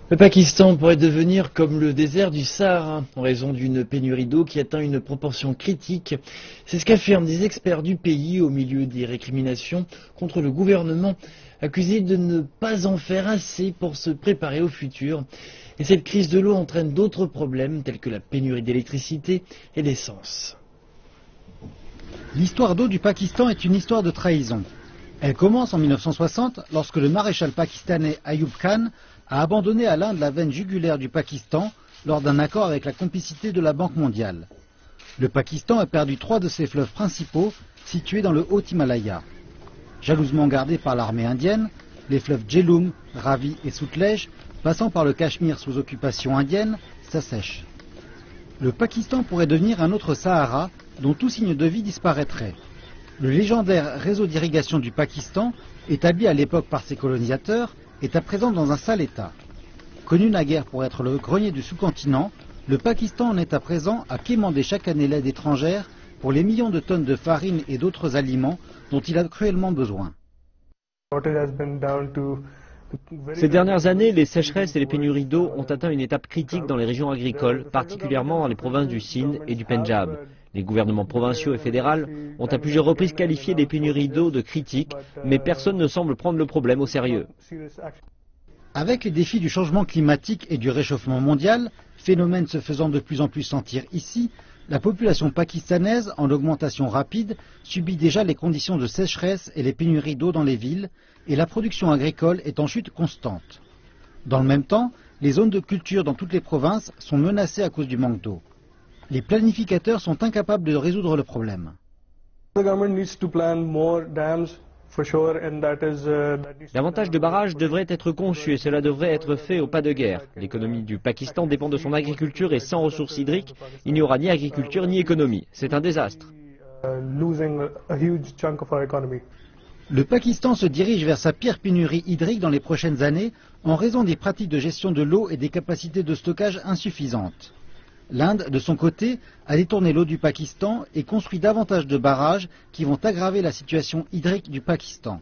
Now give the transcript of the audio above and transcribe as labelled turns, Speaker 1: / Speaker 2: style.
Speaker 1: Le Pakistan pourrait devenir comme le désert du Sahara en raison d'une pénurie d'eau qui atteint une proportion critique. C'est ce qu'affirment des experts du pays au milieu des récriminations contre le gouvernement, accusé de ne pas en faire assez pour se préparer au futur. Et cette crise de l'eau entraîne d'autres problèmes tels que la pénurie d'électricité et d'essence.
Speaker 2: L'histoire d'eau du Pakistan est une histoire de trahison. Elle commence en 1960 lorsque le maréchal pakistanais Ayub Khan a abandonné à l'Inde la veine jugulaire du Pakistan lors d'un accord avec la complicité de la Banque mondiale. Le Pakistan a perdu 3 de ses fleuves principaux situés dans le Haut-Himalaya. Jalousement gardés par l'armée indienne, les fleuves Jhelum, Ravi et Sutlej, passant par le Cachemire sous occupation indienne, s'assèchent. Le Pakistan pourrait devenir un autre Sahara dont tout signe de vie disparaîtrait. Le légendaire réseau d'irrigation du Pakistan, établi à l'époque par ses colonisateurs, est à présent dans un sale état. Connu naguère pour être le grenier du sous-continent, le Pakistan en est à présent à quémander chaque année l'aide étrangère pour les millions de tonnes de farine et d'autres aliments dont il a cruellement besoin.
Speaker 3: Ces dernières années, les sécheresses et les pénuries d'eau ont atteint une étape critique dans les régions agricoles, particulièrement dans les provinces du Sindh et du Pendjab. Les gouvernements provinciaux et fédéraux ont à plusieurs reprises qualifié les pénuries d'eau de critiques, mais personne ne semble prendre le problème au sérieux.
Speaker 2: Avec les défis du changement climatique et du réchauffement mondial, phénomène se faisant de plus en plus sentir ici, la population pakistanaise, en augmentation rapide, subit déjà les conditions de sécheresse et les pénuries d'eau dans les villes, et la production agricole est en chute constante. Dans le même temps, les zones de culture dans toutes les provinces sont menacées à cause du manque d'eau. Les planificateurs sont incapables de résoudre le problème.
Speaker 3: Davantage de barrages devraient être conçus et cela devrait être fait au pas de guerre. L'économie du Pakistan dépend de son agriculture et sans ressources hydriques, il n'y aura ni agriculture ni économie. C'est un désastre.
Speaker 2: Le Pakistan se dirige vers sa pire pénurie hydrique dans les prochaines années en raison des pratiques de gestion de l'eau et des capacités de stockage insuffisantes. L'Inde, de son côté, a détourné l'eau du Pakistan et construit davantage de barrages qui vont aggraver la situation hydrique du Pakistan.